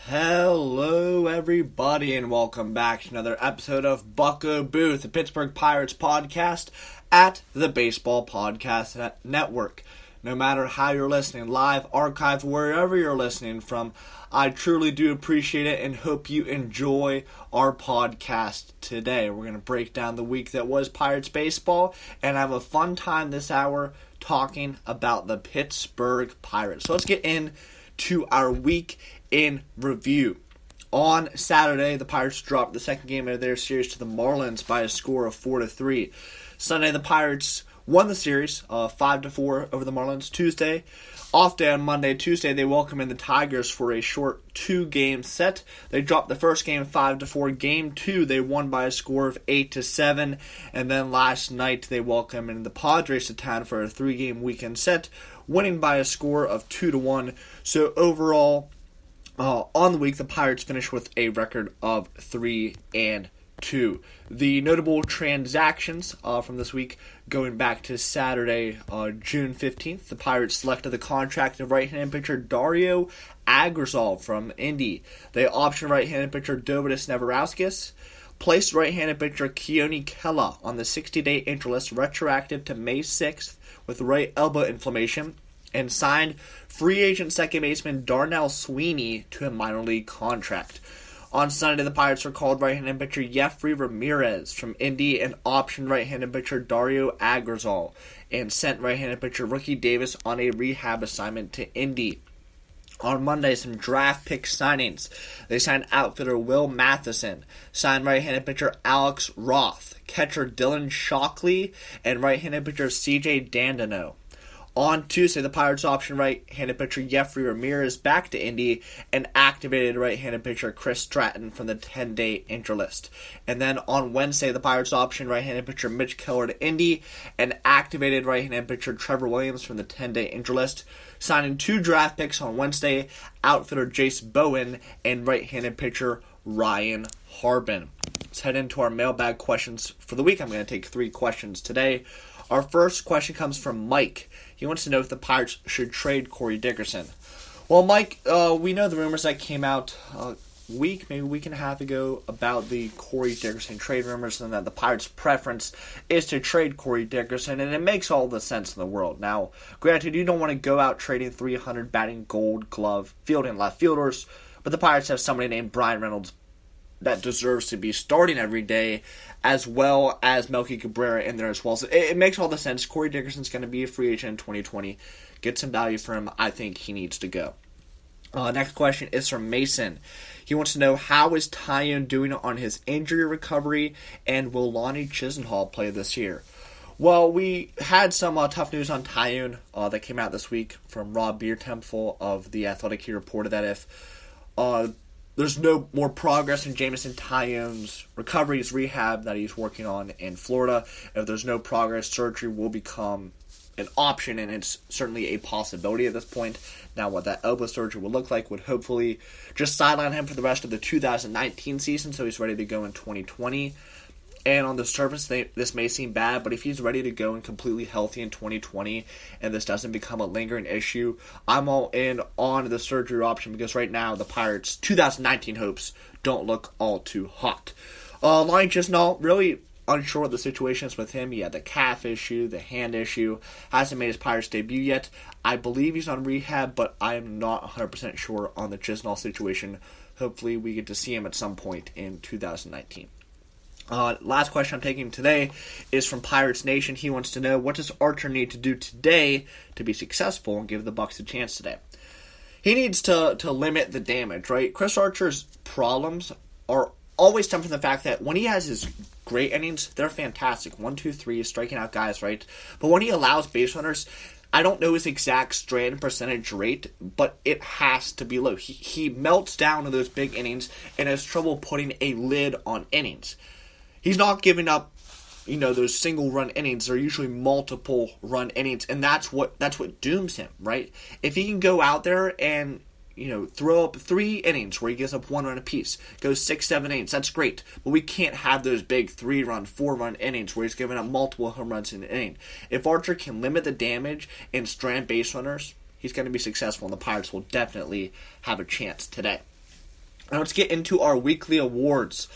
Hello, everybody, and welcome back to another episode of Bucko Booth, the Pittsburgh Pirates podcast at the Baseball Podcast Network. No matter how you're listening, live, archived, wherever you're listening from, I truly do appreciate it and hope you enjoy our podcast today. We're going to break down the week that was Pirates baseball and have a fun time this hour talking about the Pittsburgh Pirates. So let's get into our week in review. On Saturday, the Pirates dropped the second game of their series to the Marlins by a score of 4-3. Sunday, the Pirates won the series 5-4 over the Marlins. Tuesday, off day on Monday. Tuesday, they welcome in the Tigers for a short 2-game set. They dropped the first game 5-4. Game 2, they won by a score of 8-7. And then last night, they welcome in the Padres to town for a 3-game weekend set, winning by a score of 2-1. So overall, on the week, the Pirates finished with a record of 3-2. The notable transactions from this week, going back to Saturday, June 15th, the Pirates selected the contract of right-handed pitcher Dario Agrazal from Indy. They optioned right-handed pitcher Dovidas Neverauskas, placed right-handed pitcher Keone Kela on the 60-day interlist retroactive to May 6th with right elbow inflammation, and signed free agent second baseman Darnell Sweeney to a minor league contract. On Sunday, the Pirates recalled right-handed pitcher Jeffrey Ramirez from Indy and optioned right-handed pitcher Dario Agrazal and sent right-handed pitcher Ricky Davis on a rehab assignment to Indy. On Monday, some draft pick signings. They signed outfitter Will Matheson, signed right-handed pitcher Alex Roth, catcher Dylan Shockley, and right-handed pitcher CJ Dandino. On Tuesday, the Pirates optioned right-handed pitcher Jeffrey Ramirez back to Indy and activated right-handed pitcher Chris Stratton from the 10-day interlist. And then on Wednesday, the Pirates optioned right-handed pitcher Mitch Keller to Indy and activated right-handed pitcher Trevor Williams from the 10-day interlist, signing 2 draft picks on Wednesday, outfitter Jace Bowen and right-handed pitcher Ryan Harbin. Let's head into our mailbag questions for the week. I'm going to take 3 questions today. Our first question comes from Mike. He wants to know if the Pirates should trade Corey Dickerson. Well, Mike, we know the rumors that came out maybe a week and a half ago about the Corey Dickerson trade rumors, and that the Pirates' preference is to trade Corey Dickerson, and it makes all the sense in the world. Now, granted, you don't want to go out trading 300 batting Gold Glove fielding left fielders, but the Pirates have somebody named Brian Reynolds that deserves to be starting every day, as well as Melky Cabrera in there as well. So it makes all the sense. Corey Dickerson's going to be a free agent in 2020. Get some value for him. I think he needs to go. Next question is from Mason. He wants to know, how is Taillon doing on his injury recovery, and will Lonnie Chisenhall play this year? Well, we had some tough news on Taillon that came out this week from Rob Biertempfel of The Athletic. He reported that if there's no more progress in Jameson Taillon's recovery, his rehab that he's working on in Florida, if there's no progress, surgery will become an option, and it's certainly a possibility at this point. Now, what that elbow surgery will look like would hopefully just sideline him for the rest of the 2019 season, so he's ready to go in 2020. And on the surface, this may seem bad, but if he's ready to go and completely healthy in 2020 and this doesn't become a lingering issue, I'm all in on the surgery option, because right now the Pirates' 2019 hopes don't look all too hot. Lonnie Chisenhall, really unsure what the situation is with him. He had the calf issue, the hand issue, hasn't made his Pirates debut yet. I believe he's on rehab, but I'm not 100% sure on the Chisenhall situation. Hopefully we get to see him at some point in 2019. Last question I'm taking today is from Pirates Nation. He wants to know, what does Archer need to do today to be successful and give the Bucs a chance today? He needs to limit the damage, right? Chris Archer's problems are always stem from the fact that when he has his great innings, they're fantastic. 1, 2, 3, striking out guys, right? But when he allows base runners, I don't know his exact strand percentage rate, but it has to be low. He melts down in those big innings and has trouble putting a lid on innings. He's not giving up, those single run innings. They're usually multiple run innings, and that's what dooms him, right? If he can go out there and, throw up 3 innings where he gives up 1 run apiece, goes 6, 7 innings, that's great. But we can't have those big 3-run, 4-run innings where he's giving up multiple home runs in an inning. If Archer can limit the damage and strand base runners, he's going to be successful, and the Pirates will definitely have a chance today. Now let's get into our weekly awards.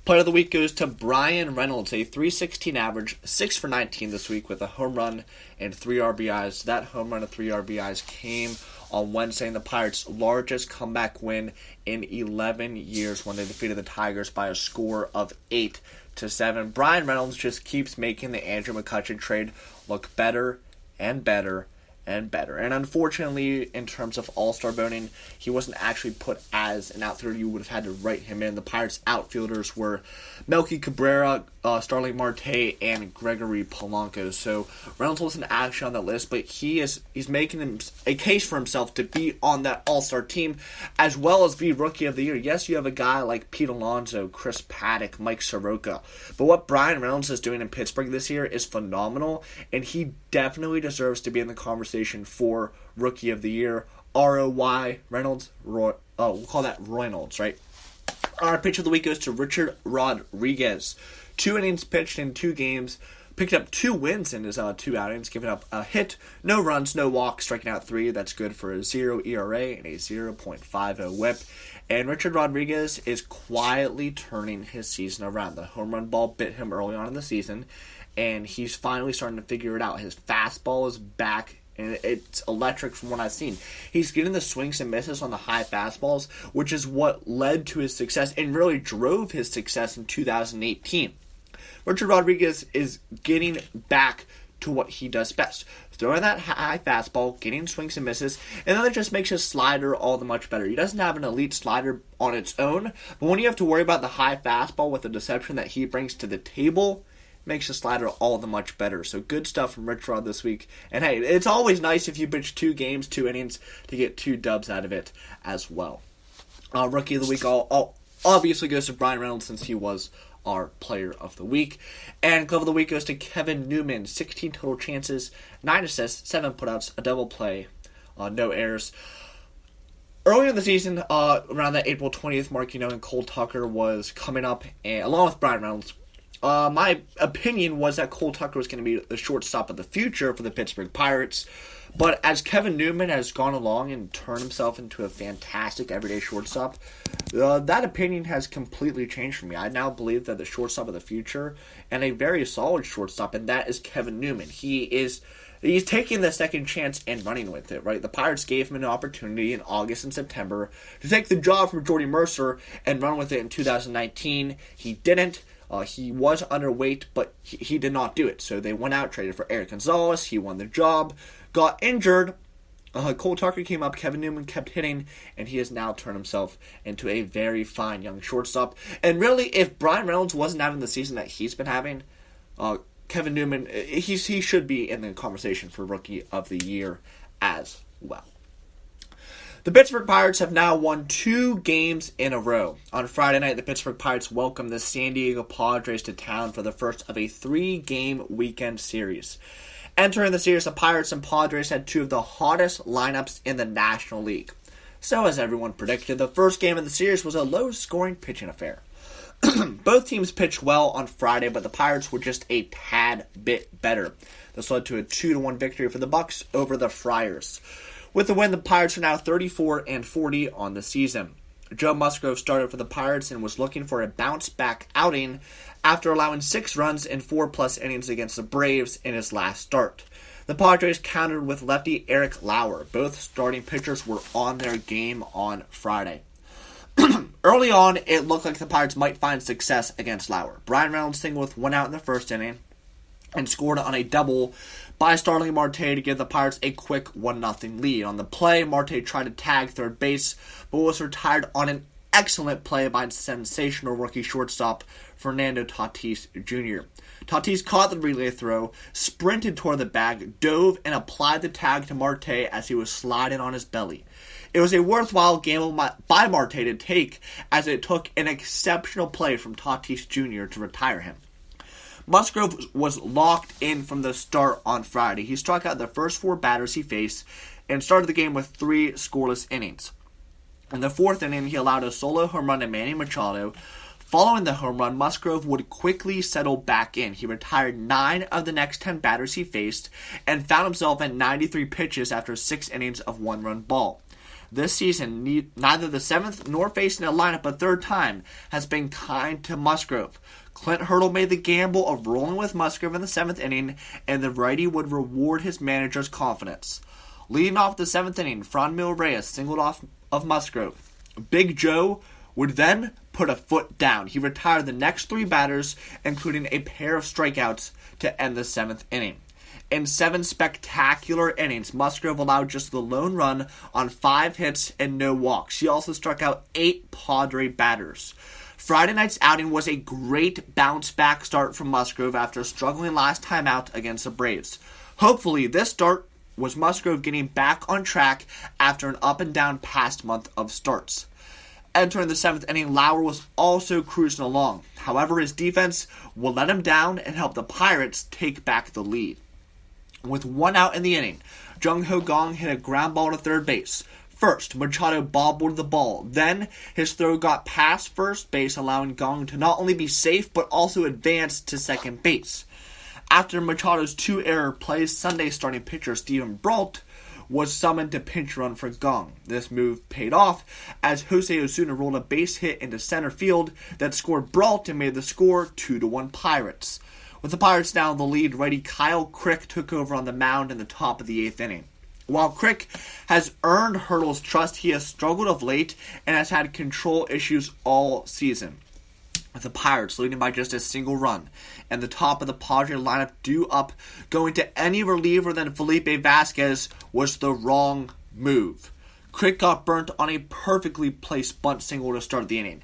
Player of the week goes to Brian Reynolds, a .316 average, 6 for 19 this week with a home run and 3 RBIs. That home run and 3 RBIs came on Wednesday in the Pirates' largest comeback win in 11 years when they defeated the Tigers by a score of 8-7. Brian Reynolds just keeps making the Andrew McCutchen trade look better and better and better. And unfortunately, in terms of all-star voting, he wasn't actually put as an outfielder. You would have had to write him in. The Pirates' outfielders were Melky Cabrera, Starling Marte, and Gregory Polanco. So Reynolds wasn't actually on that list, but he's making a case for himself to be on that all-star team, as well as be Rookie of the Year. Yes, you have a guy like Pete Alonso, Chris Paddock, Mike Soroka, but what Brian Reynolds is doing in Pittsburgh this year is phenomenal, and he definitely deserves to be in the conversation for Rookie of the Year. R-O-Y, Reynolds, we'll call that Reynolds, right? Our pitch of the week goes to Richard Rodriguez. 2 innings pitched in 2 games, picked up 2 wins in his 2 outings, giving up a hit, no runs, no walks, striking out 3. That's good for a 0 ERA and a 0.50 whip. And Richard Rodriguez is quietly turning his season around. The home run ball bit him early on in the season, and he's finally starting to figure it out. His fastball is back, and it's electric from what I've seen. He's getting the swings and misses on the high fastballs, which is what led to his success and really drove his success in 2018. Richard Rodriguez is getting back to what he does best. Throwing that high fastball, getting swings and misses, and then it just makes his slider all the much better. He doesn't have an elite slider on its own, but when you have to worry about the high fastball with the deception that he brings to the table, makes the slider all the much better. So good stuff from Rich Rod this week. And hey, it's always nice if you pitch 2 games, 2 innings, to get 2 dubs out of it as well. Rookie of the week obviously goes to Brian Reynolds since he was our player of the week. And glove of the week goes to Kevin Newman. 16 total chances, 9 assists, 7 putouts, a double play, no errors. Earlier in the season, around that April 20th mark, and Cole Tucker was coming up, and, along with Brian Reynolds. My opinion was that Cole Tucker was going to be the shortstop of the future for the Pittsburgh Pirates. But as Kevin Newman has gone along and turned himself into a fantastic everyday shortstop, that opinion has completely changed for me. I now believe that the shortstop of the future, and a very solid shortstop, and that is Kevin Newman. He's taking the second chance and running with it, right? The Pirates gave him an opportunity in August and September to take the job from Jordy Mercer and run with it in 2019. He didn't. He was underweight, but he did not do it. So they went out, traded for Eric Gonzalez. He won the job, got injured. Cole Tucker came up. Kevin Newman kept hitting, and he has now turned himself into a very fine young shortstop. And really, if Brian Reynolds wasn't having the season that he's been having, Kevin Newman, he should be in the conversation for Rookie of the Year as well. The Pittsburgh Pirates have now won 2 games in a row. On Friday night, the Pittsburgh Pirates welcomed the San Diego Padres to town for the first of a 3-game weekend series. Entering the series, the Pirates and Padres had 2 of the hottest lineups in the National League. So, as everyone predicted, the first game of the series was a low-scoring pitching affair. Both teams pitched well on Friday, but the Pirates were just a tad bit better. This led to a 2-1 victory for the Bucs over the Friars. With the win, the Pirates are now 34-40 on the season. Joe Musgrove started for the Pirates and was looking for a bounce-back outing after allowing 6 runs in 4+ innings against the Braves in his last start. The Padres countered with lefty Eric Lauer. Both starting pitchers were on their game on Friday. Early on, it looked like the Pirates might find success against Lauer. Brian Reynolds singled with 1 out in the first inning and scored on a double by Starling Marte to give the Pirates a quick 1-0 lead. On the play, Marte tried to tag third base, but was retired on an excellent play by sensational rookie shortstop Fernando Tatis Jr. Tatis caught the relay throw, sprinted toward the bag, dove, and applied the tag to Marte as he was sliding on his belly. It was a worthwhile gamble by Marte to take, as it took an exceptional play from Tatis Jr. to retire him. Musgrove was locked in from the start on Friday. He struck out the first 4 batters he faced and started the game with 3 scoreless innings. In the 4th inning, he allowed a solo home run to Manny Machado. Following the home run, Musgrove would quickly settle back in. He retired 9 of the next 10 batters he faced and found himself at 93 pitches after 6 innings of 1-run ball. This season, neither the 7th nor facing a lineup a third time has been kind to Musgrove. Clint Hurdle made the gamble of rolling with Musgrove in the 7th inning, and the righty would reward his manager's confidence. Leading off the 7th inning, Franmil Reyes singled off of Musgrove. Big Joe would then put a foot down. He retired the next 3 batters, including a pair of strikeouts, to end the 7th inning. In 7 spectacular innings, Musgrove allowed just the lone run on 5 hits and no walks. He also struck out 8 Padre batters. Friday night's outing was a great bounce-back start from Musgrove after struggling last time out against the Braves. Hopefully, this start was Musgrove getting back on track after an up-and-down past month of starts. Entering the 7th inning, Lauer was also cruising along. However, his defense will let him down and help the Pirates take back the lead. With 1 out in the inning, Jung Ho Gong hit a ground ball to third base. First, Machado bobbled the ball. Then, his throw got past first base, allowing Gong to not only be safe, but also advance to second base. After Machado's 2 error plays, Sunday starting pitcher Steven Brault was summoned to pinch run for Gong. This move paid off as Jose Osuna rolled a base hit into center field that scored Brault and made the score 2-1 Pirates. With the Pirates now in the lead, righty Kyle Crick took over on the mound in the top of the 8th inning. While Crick has earned Hurdle's trust, he has struggled of late and has had control issues all season. With the Pirates leading by just a single run, and the top of the Padre lineup due up, going to any reliever than Felipe Vasquez was the wrong move. Crick got burnt on a perfectly placed bunt single to start the inning.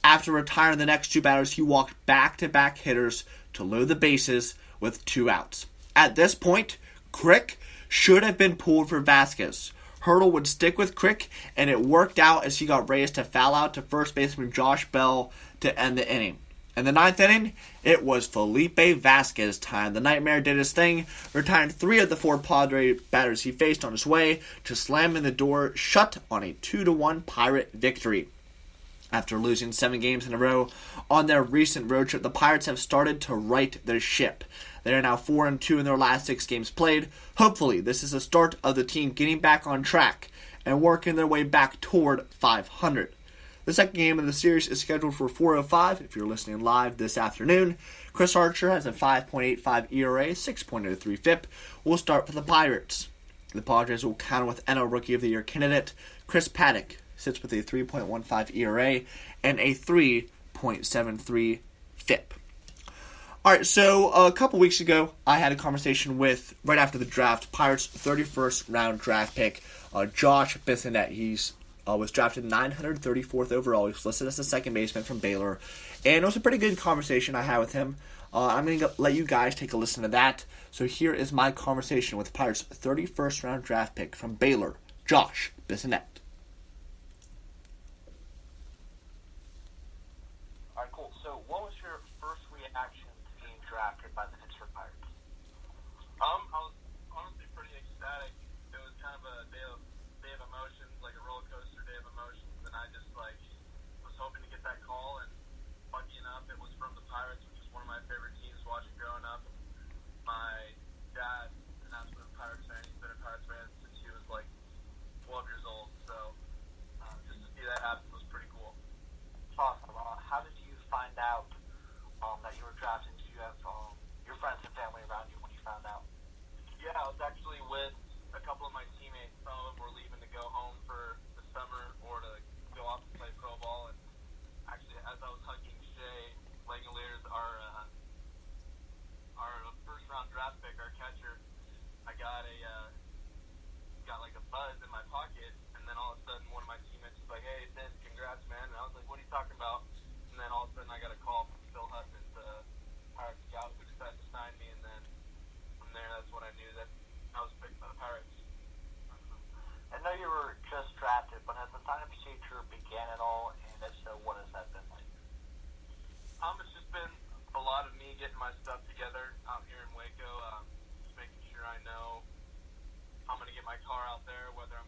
After retiring the next 2 batters, he walked back-to-back hitters to load the bases with 2 outs. At this point, Crick should have been pulled for Vasquez. Hurdle would stick with Crick, and it worked out as he got Reyes to foul out to first baseman Josh Bell to end the inning. In the 9th inning, it was Felipe Vasquez time. The Nightmare did his thing, retiring 3 of the 4 Padre batters he faced on his way to slamming the door shut on a 2-1 Pirate victory. After losing 7 games in a row on their recent road trip, the Pirates have started to right their ship. They are now 4-2 in their last 6 games played. Hopefully, this is the start of the team getting back on track and working their way back toward 500. The second game of the series is scheduled for 4:05 if you're listening live this afternoon. Chris Archer has a 5.85 ERA, 6.03 FIP. We'll start with the Pirates. The Padres will counter with NL Rookie of the Year candidate Chris Paddock. Sits with a 3.15 ERA and a 3.73 FIP. Alright, so a couple weeks ago, I had a conversation with, right after the draft, Pirates' 31st round draft pick, Josh Bissonette. He's was drafted 934th overall. He's listed as a second baseman from Baylor. And it was a pretty good conversation I had with him. I'm going to let you guys take a listen to that. So here is my conversation with Pirates' 31st round draft pick from Baylor, Josh Bissonette. Drafted by the Pittsburgh Pirates? I was honestly pretty ecstatic. It was kind of a day of emotions, like a roller coaster day of emotions, and I just was hoping to get that call. And fucking up, it was from the Pirates, which is one of my favorite teams watching growing up. My dad, an absolute Pirates fan, he's been a Pirates fan since he was 12 years old. So just to see that happen was pretty cool. Awesome. How did you find out that you were drafted? Did you have your friends and family around you when you found out? Yeah, I was actually with a couple of my teammates. Some of them were leaving to go home for the summer or to go off and play pro ball. And actually, as I was hugging Shea Langoliers, our first round draft pick, our catcher, I got a buzz in my pocket, and then all of a sudden one of my teammates was like, "Hey, Finn, congrats, man!" And I was like, "What are you talking about?" And then all of a sudden I got a call from Phil Hutton, the Pirates scout, who decided to sign me, and then from there, that's when I knew that I was picked by the Pirates. I know you were just drafted, but has the signing procedure began at all? And if so, what has that been like? It's just been a lot of me getting my stuff together out here in Waco, just making sure I know I'm going to get my car out there, whether I'm